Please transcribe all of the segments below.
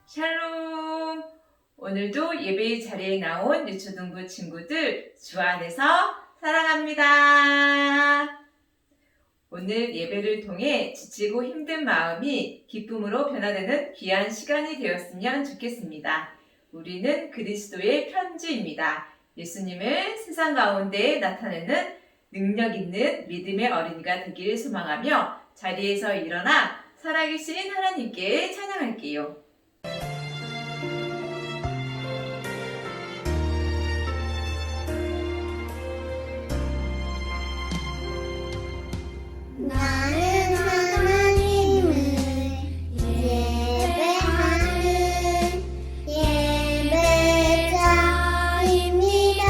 샬롬! 오늘도 예배 자리에 나온 유초등부 친구들 주 안에서 사랑합니다. 오늘 예배를 통해 지치고 힘든 마음이 기쁨으로 변화되는 귀한 시간이 되었으면 좋겠습니다. 우리는 그리스도의 편지입니다. 예수님을 세상 가운데 나타내는 능력 있는 믿음의 어린이가 되기를 소망하며 자리에서 일어나 살아계신 하나님께 찬양할게요. 나는 하나님을 예배하는 예배자입니다.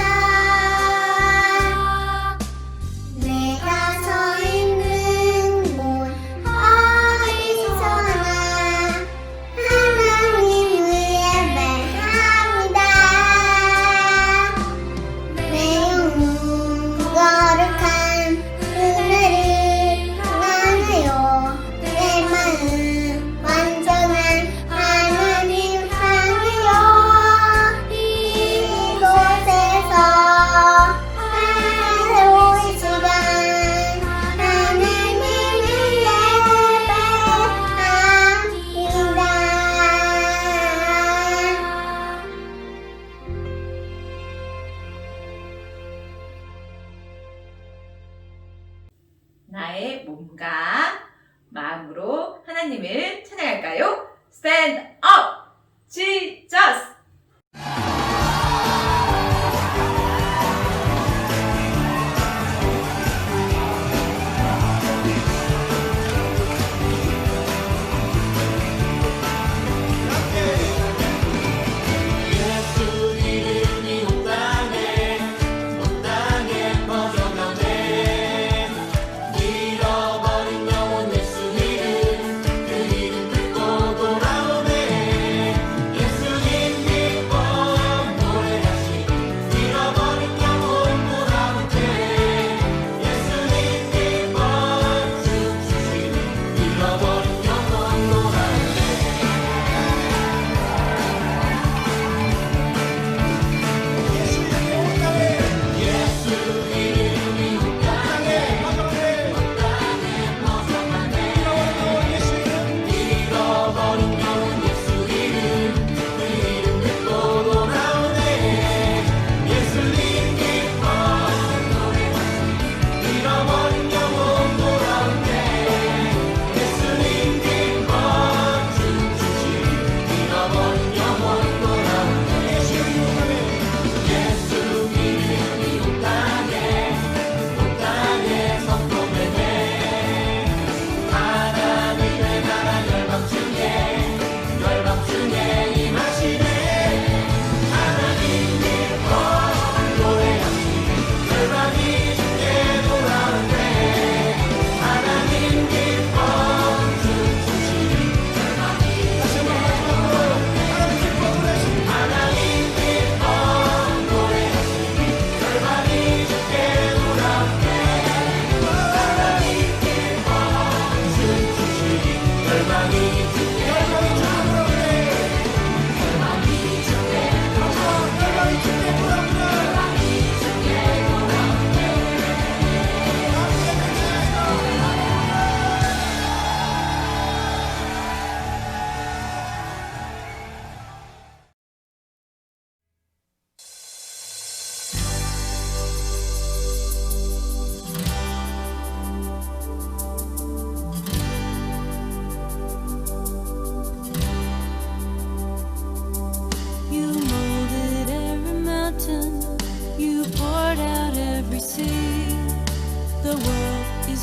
내가 서 있는 곳 어디서나 하나님을 예배합니다. 내 영혼 거룩한 은혜를 내 마음 완전한 하나님 향하여 이곳에서 새로운 시간 하나님을 예배합니다. 나의 몸과 마음으로 하나님을 찬양할까요? Stand up! Jesus!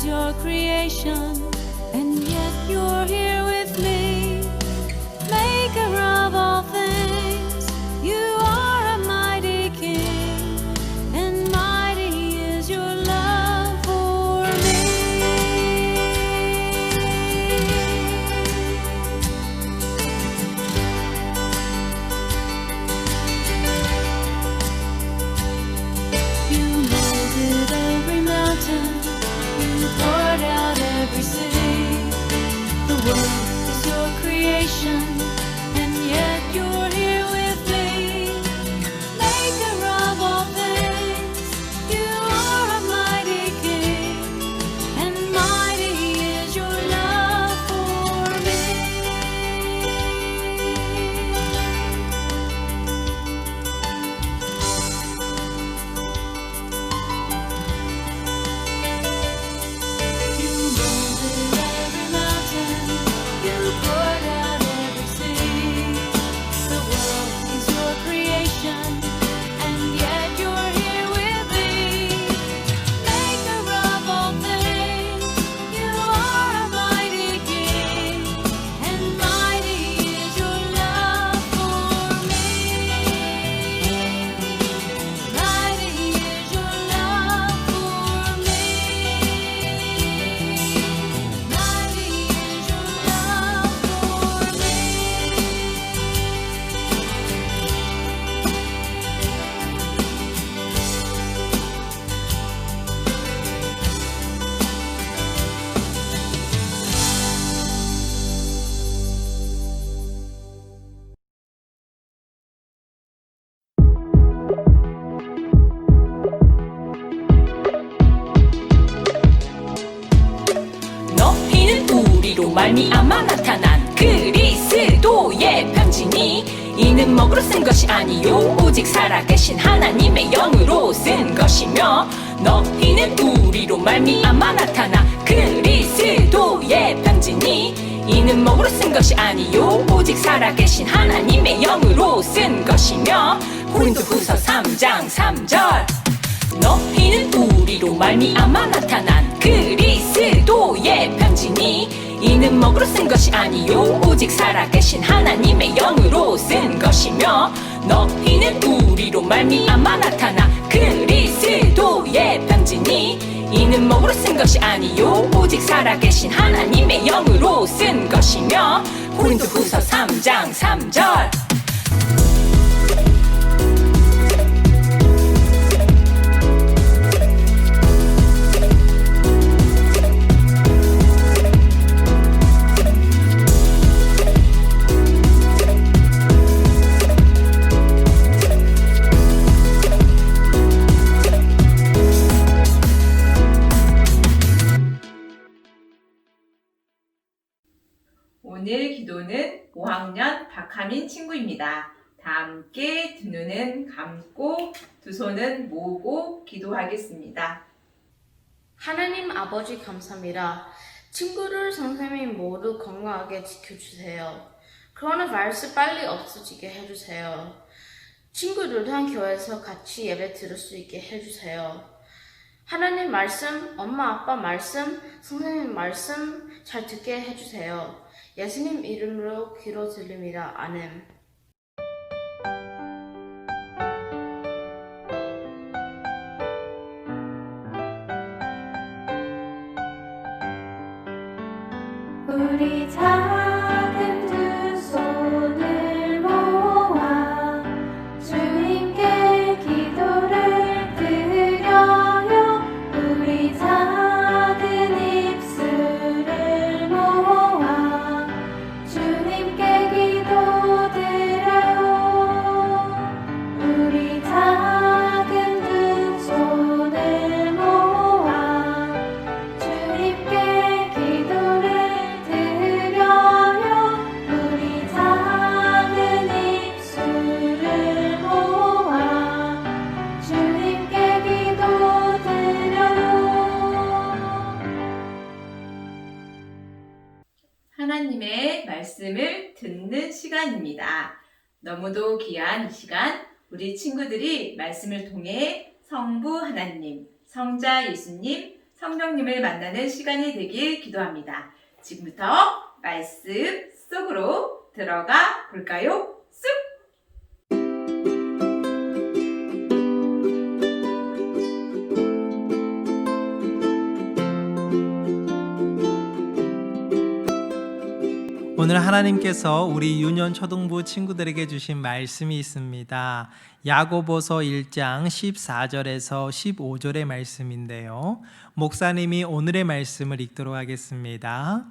Your creation, and yet you're here with me, maker of all things. You are a mighty King, and mighty is your love for me. You molded mountain, you poured out everything. The world is your creation, and yet you're here with me. Maker of all things, you are a mighty king, and mighty is your love for me. You molded every mountain, you poured out every sea. The world is your creation, and yet you're here with me. Maker of all things, you are a mighty king, and mighty is your love for me. Mighty is your love for me. Mighty is your love for me. 너희는 우리로 말미암아 나타난 그리스도의 편지니 이는 먹으로 쓴 것이 아니요 오직 살아계신 하나님의 영으로 쓴 것이며 너희는 우리로 말미암아 나타난 그리스도의 편지니 이는 먹으로 쓴 것이 아니요 오직 살아계신 하나님의 영으로 쓴 것이며 고린도후서 3장 3절 너희는 우리로 말미암아 나타난 그리스도의 편지니 이는 먹으로 쓴 것이 아니요 오직 살아계신 하나님의 영으로 쓴 것이며 너희는 우리로 말미암아 나타난 그리스도의 편지니 이는 먹으로 쓴 것이 아니요 오직 살아계신 하나님의 영으로 쓴 것이며 고린도후서 3장 3절 오늘 기도는 5학년 박하민 친구입니다. 다 함께 두 눈은 감고 두 손은 모으고 기도하겠습니다. 하나님 아버지 감사합니다. 친구들 선생님 모두 건강하게 지켜주세요. 코로나 바이러스 빨리 없어지게 해주세요. 친구들도 한 교회에서 같이 예배 들을 수 있게 해주세요. 하나님 말씀, 엄마 아빠 말씀, 선생님 말씀 잘 듣게 해주세요. 예수님 이름으로 기도드립니다. 아멘. 우리 작은 두 손을 모아 주님께 기도를 드려요. 우리 작은 입술을 모아 주님께 기도드려요. 우리 작은 두 손을 모아 주님께 기도를 드려요. 우리 작은 입술을 모아 주님께 기도드려요. 하나님의 말씀을 듣는 시간입니다. 너무도 귀한 이 시간, 우리 친구들이 말씀을 통해 성부 하나님, 성자 예수님, 성령님을 만나는 시간이 되길 기도합니다. 지금부터 말씀 속으로 들어가 볼까요? 쑥! 오늘 하나님께서 우리 유년 초등부 친구들에게 주신 말씀이 있습니다. 야고보서 1장 14절에서 15절의 말씀인데요. 목사님이 오늘의 말씀을 읽도록 하겠습니다.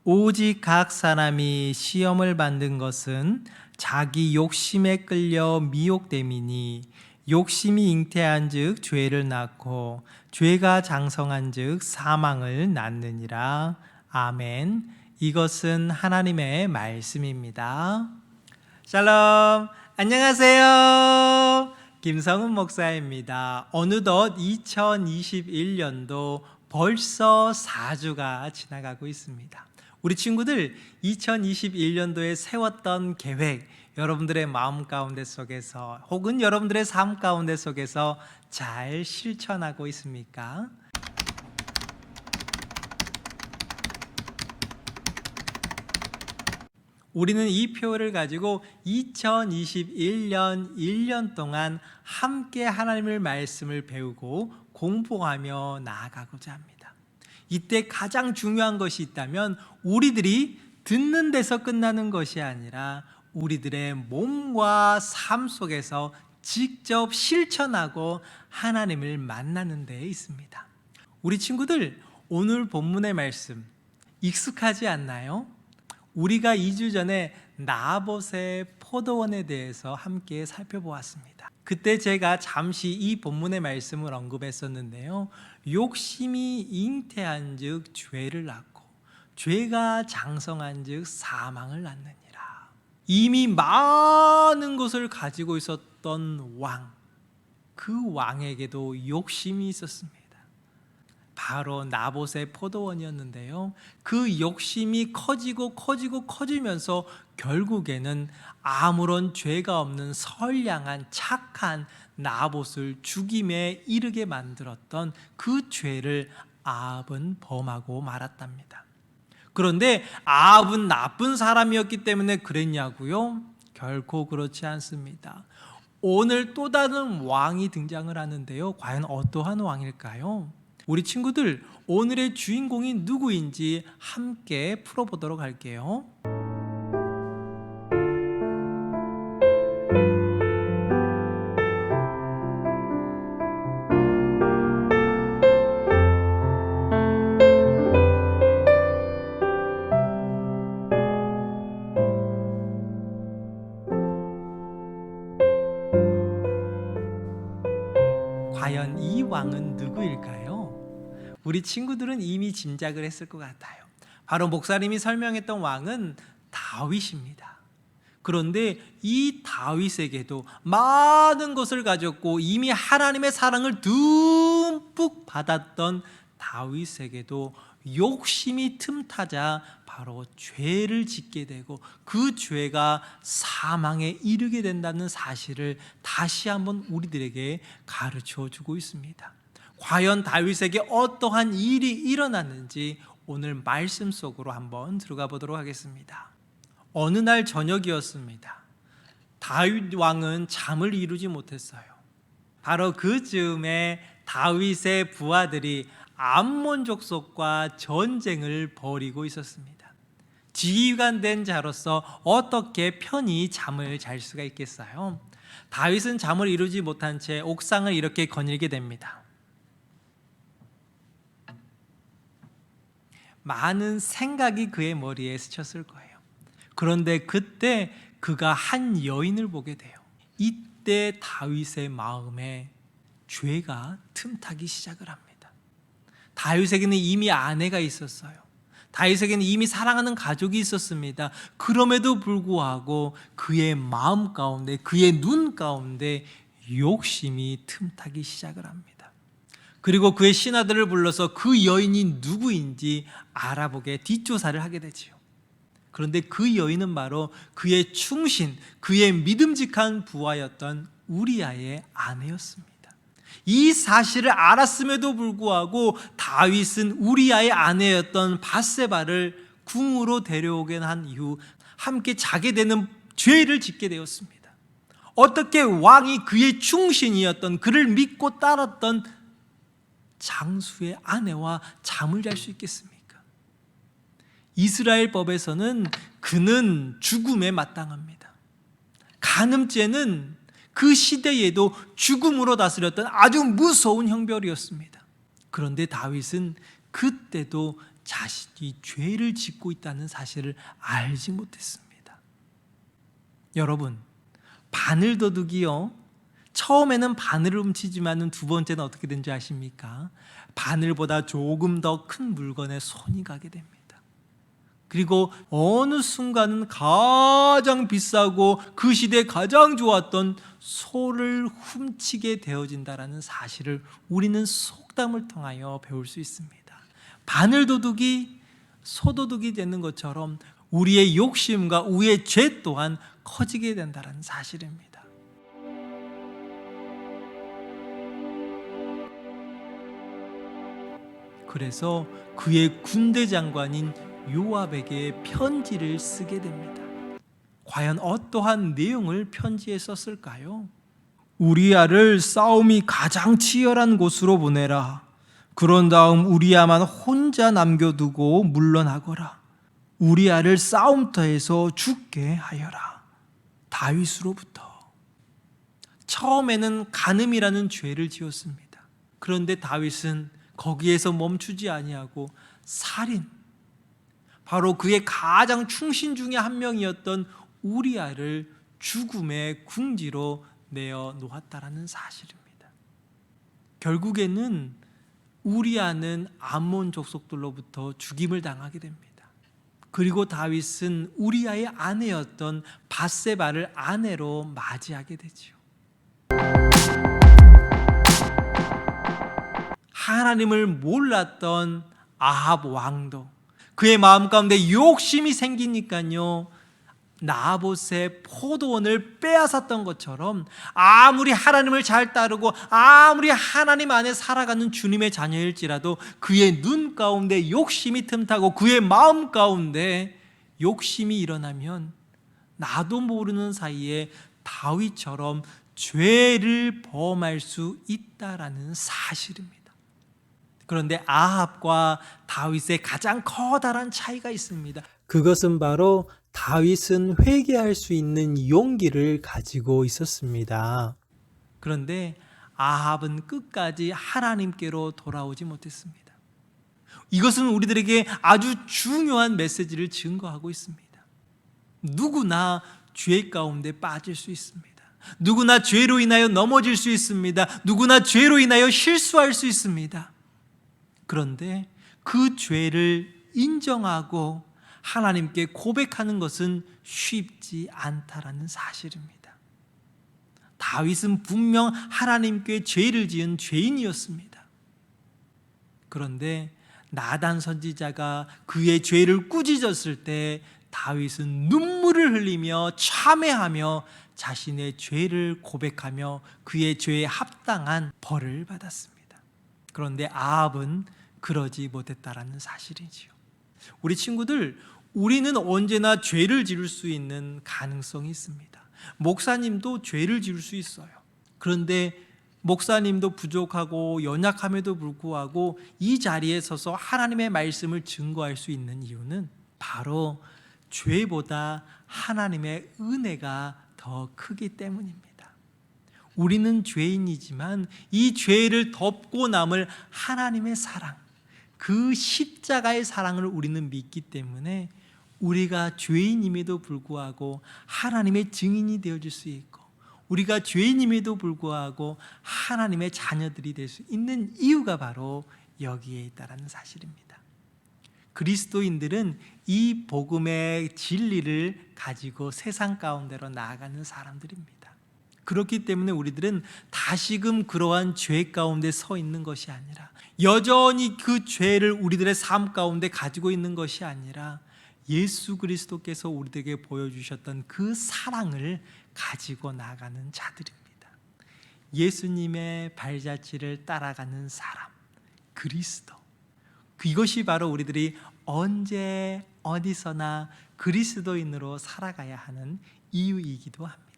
오직 각 사람이 시험을 받는 것은 자기 욕심에 끌려 미혹됨이니 욕심이 잉태한즉 죄를 낳고 죄가 장성한즉 사망을 낳느니라. 아멘. 이것은 하나님의 말씀입니다. 샬롬, 안녕하세요. 김성훈 목사입니다. 어느덧 2021년도 벌써 4주가 지나가고 있습니다. 우리 친구들 2021년도에 세웠던 계획, 여러분들의 마음 가운데 속에서 혹은 여러분들의 삶 가운데 속에서 잘 실천하고 있습니까? 우리는 이 표를 가지고 2021년 1년 동안 함께 하나님의 말씀을 배우고 공부하며 나아가고자 합니다. 이때 가장 중요한 것이 있다면 우리들이 듣는 데서 끝나는 것이 아니라 우리들의 몸과 삶 속에서 직접 실천하고 하나님을 만나는 데에 있습니다. 우리 친구들, 오늘 본문의 말씀 익숙하지 않나요? 우리가 2주 전에 나봇의 포도원에 대해서 함께 살펴보았습니다. 그때 제가 잠시 이 본문의 말씀을 언급했었는데요. 욕심이 잉태한즉 죄를 낳고 죄가 장성한즉 사망을 낳느니라. 이미 많은 것을 가지고 있었던 왕, 그 왕에게도 욕심이 있었습니다. 바로 나봇의 포도원이었는데요. 그 욕심이 커지면서 결국에는 아무런 죄가 없는 선량한 착한 나봇을 죽임에 이르게 만들었던 그 죄를 아합은 범하고 말았답니다. 그런데 아합은 나쁜 사람이었기 때문에 그랬냐고요? 결코 그렇지 않습니다. 오늘 또 다른 왕이 등장을 하는데요. 과연 어떠한 왕일까요? 우리 친구들, 오늘의 주인공이 누구인지 함께 풀어보도록 할게요. 과연 이 왕은 누구일까요? 우리 친구들은 이미 짐작을 했을 것 같아요. 바로 목사님이 설명했던 왕은 다윗입니다. 그런데 이 다윗에게도 많은 것을 가졌고 이미 하나님의 사랑을 듬뿍 받았던 다윗에게도 욕심이 틈타자 바로 죄를 짓게 되고 그 죄가 사망에 이르게 된다는 사실을 다시 한번 우리들에게 가르쳐 주고 있습니다. 과연 다윗에게 어떠한 일이 일어났는지 오늘 말씀 속으로 한번 들어가 보도록 하겠습니다. 어느 날 저녁이었습니다. 다윗 왕은 잠을 이루지 못했어요. 바로 그 즈음에 다윗의 부하들이 암몬 족속과 전쟁을 벌이고 있었습니다. 지휘관된 자로서 어떻게 편히 잠을 잘 수가 있겠어요? 다윗은 잠을 이루지 못한 채 옥상을 이렇게 거닐게 됩니다. 많은 생각이 그의 머리에 스쳤을 거예요. 그런데 그때 그가 한 여인을 보게 돼요. 이때 다윗의 마음에 죄가 틈타기 시작을 합니다. 다윗에게는 이미 아내가 있었어요. 다윗에게는 이미 사랑하는 가족이 있었습니다. 그럼에도 불구하고 그의 마음 가운데, 그의 눈 가운데 욕심이 틈타기 시작을 합니다. 그리고 그의 신하들을 불러서 그 여인이 누구인지 알아보게 뒷조사를 하게 되지요. 그런데 그 여인은 바로 그의 충신, 그의 믿음직한 부하였던 우리아의 아내였습니다. 이 사실을 알았음에도 불구하고 다윗은 우리아의 아내였던 밧세바를 궁으로 데려오게 한 이후 함께 자게 되는 죄를 짓게 되었습니다. 어떻게 왕이 그의 충신이었던, 그를 믿고 따랐던 장수의 아내와 잠을 잘 수 있겠습니까? 이스라엘 법에서는 그는 죽음에 마땅합니다. 간음죄는 그 시대에도 죽음으로 다스렸던 아주 무서운 형벌이었습니다. 그런데 다윗은 그때도 자신이 죄를 짓고 있다는 사실을 알지 못했습니다. 여러분, 바늘도둑이요, 처음에는 바늘을 훔치지만 두 번째는 어떻게 된지 아십니까? 바늘보다 조금 더 큰 물건에 손이 가게 됩니다. 그리고 어느 순간은 가장 비싸고 그 시대에 가장 좋았던 소를 훔치게 되어진다는 사실을 우리는 속담을 통하여 배울 수 있습니다. 바늘도둑이 소도둑이 되는 것처럼 우리의 욕심과 우리의 죄 또한 커지게 된다는 사실입니다. 그래서 그의 군대 장관인 요압에게 편지를 쓰게 됩니다. 과연 어떠한 내용을 편지에 썼을까요? 우리야를 싸움이 가장 치열한 곳으로 보내라. 그런 다음 우리야만 혼자 남겨두고 물러나거라. 우리야를 싸움터에서 죽게 하여라. 다윗으로부터. 처음에는 간음이라는 죄를 지었습니다. 그런데 다윗은 거기에서 멈추지 아니하고 살인, 바로 그의 가장 충신 중에 한 명이었던 우리야를 죽음의 궁지로 내어 놓았다라는 사실입니다. 결국에는 우리야는 암몬 족속들로부터 죽임을 당하게 됩니다. 그리고 다윗은 우리야의 아내였던 밧세바를 아내로 맞이하게 되죠. 하나님을 몰랐던 아합 왕도 그의 마음 가운데 욕심이 생기니까요, 나봇의 포도원을 빼앗았던 것처럼 아무리 하나님을 잘 따르고 아무리 하나님 안에 살아가는 주님의 자녀일지라도 그의 눈 가운데 욕심이 틈타고 그의 마음 가운데 욕심이 일어나면 나도 모르는 사이에 다윗처럼 죄를 범할 수 있다라는 사실입니다. 그런데 아합과 다윗의 가장 커다란 차이가 있습니다. 그것은 바로 다윗은 회개할 수 있는 용기를 가지고 있었습니다. 그런데 아합은 끝까지 하나님께로 돌아오지 못했습니다. 이것은 우리들에게 아주 중요한 메시지를 증거하고 있습니다. 누구나 죄 가운데 빠질 수 있습니다. 누구나 죄로 인하여 넘어질 수 있습니다. 누구나 죄로 인하여 실수할 수 있습니다. 그런데 그 죄를 인정하고 하나님께 고백하는 것은 쉽지 않다라는 사실입니다. 다윗은 분명 하나님께 죄를 지은 죄인이었습니다. 그런데 나단 선지자가 그의 죄를 꾸짖었을 때 다윗은 눈물을 흘리며 참회하며 자신의 죄를 고백하며 그의 죄에 합당한 벌을 받았습니다. 그런데 아합은 그러지 못했다라는 사실이지요. 우리 친구들, 우리는 언제나 죄를 지을 수 있는 가능성이 있습니다. 목사님도 죄를 지을 수 있어요. 그런데 목사님도 부족하고 연약함에도 불구하고 이 자리에 서서 하나님의 말씀을 증거할 수 있는 이유는 바로 죄보다 하나님의 은혜가 더 크기 때문입니다. 우리는 죄인이지만 이 죄를 덮고 남을 하나님의 사랑, 그 십자가의 사랑을 우리는 믿기 때문에 우리가 죄인임에도 불구하고 하나님의 증인이 되어줄 수 있고, 우리가 죄인임에도 불구하고 하나님의 자녀들이 될 수 있는 이유가 바로 여기에 있다는 사실입니다. 그리스도인들은 이 복음의 진리를 가지고 세상 가운데로 나아가는 사람들입니다. 그렇기 때문에 우리들은 다시금 그러한 죄 가운데 서 있는 것이 아니라, 여전히 그 죄를 우리들의 삶 가운데 가지고 있는 것이 아니라, 예수 그리스도께서 우리에게 보여주셨던 그 사랑을 가지고 나가는 자들입니다. 예수님의 발자취를 따라가는 사람, 그리스도. 이것이 바로 우리들이 언제 어디서나 그리스도인으로 살아가야 하는 이유이기도 합니다.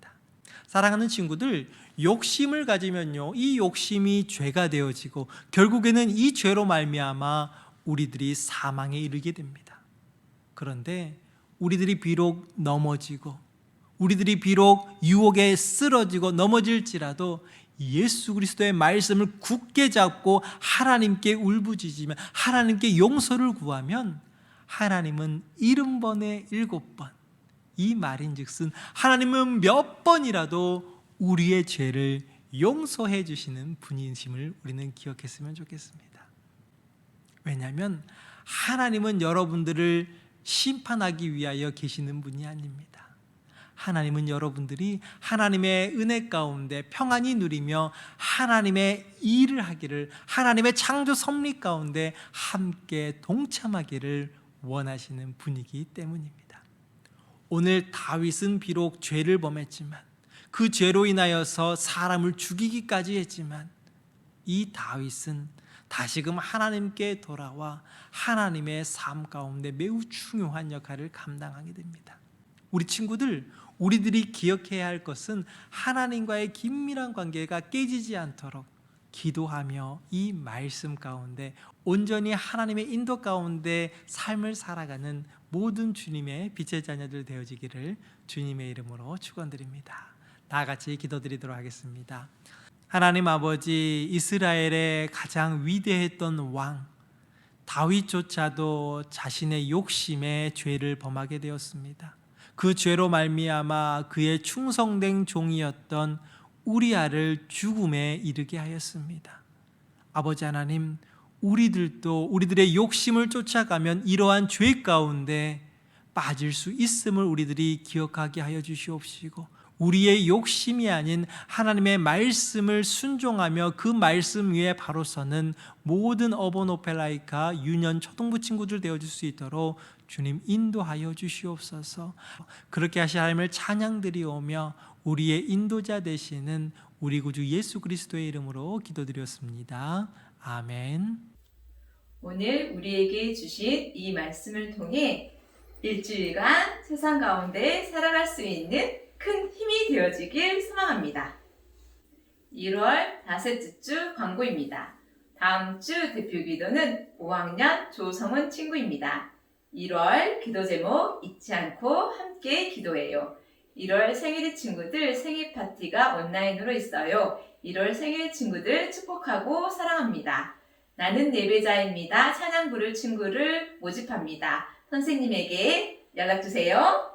사랑하는 친구들, 욕심을 가지면요, 이 욕심이 죄가 되어지고 결국에는 이 죄로 말미암아 우리들이 사망에 이르게 됩니다. 그런데 우리들이 비록 넘어지고 우리들이 비록 유혹에 쓰러지고 넘어질지라도 예수 그리스도의 말씀을 굳게 잡고 하나님께 울부짖으면 하나님께 용서를 구하면 하나님은 70번에 7번 이 말인즉슨 하나님은 몇 번이라도 우리의 죄를 용서해 주시는 분이심을 우리는 기억했으면 좋겠습니다. 왜냐하면 하나님은 여러분들을 심판하기 위하여 계시는 분이 아닙니다. 하나님은 여러분들이 하나님의 은혜 가운데 평안히 누리며 하나님의 일을 하기를, 하나님의 창조 섭리 가운데 함께 동참하기를 원하시는 분이기 때문입니다. 오늘 다윗은 비록 죄를 범했지만 그 죄로 인하여서 사람을 죽이기까지 했지만 이 다윗은 다시금 하나님께 돌아와 하나님의 삶 가운데 매우 중요한 역할을 감당하게 됩니다. 우리 친구들, 우리들이 기억해야 할 것은 하나님과의 긴밀한 관계가 깨지지 않도록 기도하며 이 말씀 가운데 온전히 하나님의 인도 가운데 삶을 살아가는 모든 주님의 빛의 자녀들 되어지기를 주님의 이름으로 축원드립니다. 다 같이 기도드리도록 하겠습니다. 하나님 아버지, 이스라엘의 가장 위대했던 왕 다윗조차도 자신의 욕심에 죄를 범하게 되었습니다. 그 죄로 말미암아 그의 충성된 종이었던 우리아를 죽음에 이르게 하였습니다. 아버지 하나님, 우리들도 우리들의 욕심을 쫓아가면 이러한 죄 가운데 빠질 수 있음을 우리들이 기억하게 하여 주시옵시고, 우리의 욕심이 아닌 하나님의 말씀을 순종하며 그 말씀 위에 바로 서는 모든 어본 오펠라이카 유년 초등부 친구들 되어줄 수 있도록 주님 인도하여 주시옵소서. 그렇게 하시 하나님을 찬양드리오며 우리의 인도자 되시는 우리 구주 예수 그리스도의 이름으로 기도드렸습니다. 아멘. 오늘 우리에게 주신 이 말씀을 통해 일주일간 세상 가운데 살아갈 수 있는 큰 힘이 되어지길 소망합니다. 1월 5째 주 광고입니다. 다음 주 대표 기도는 5학년 조성은 친구입니다. 1월 기도 제목 잊지 않고 함께 기도해요. 1월 생일의 친구들 생일 파티가 온라인으로 있어요. 1월 생일 친구들 축복하고 사랑합니다. 나는 예배자입니다. 찬양 부를 친구를 모집합니다. 선생님에게 연락주세요.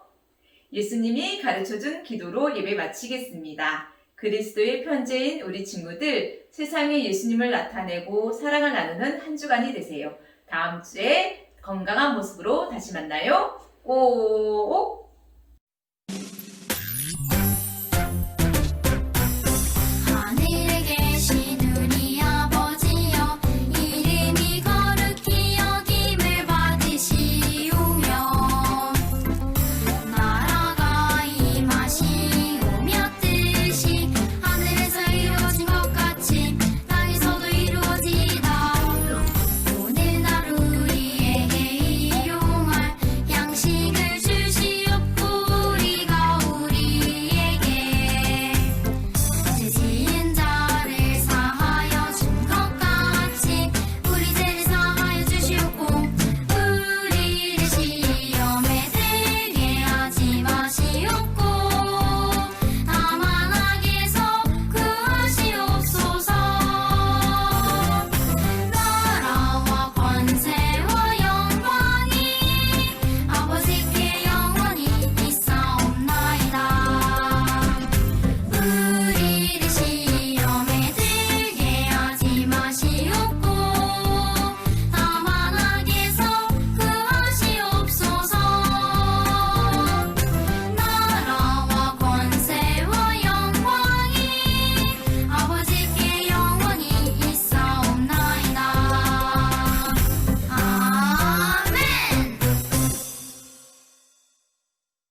예수님이 가르쳐준 기도로 예배 마치겠습니다. 그리스도의 편지인 우리 친구들, 세상에 예수님을 나타내고 사랑을 나누는 한 주간이 되세요. 다음 주에 건강한 모습으로 다시 만나요. 꼭!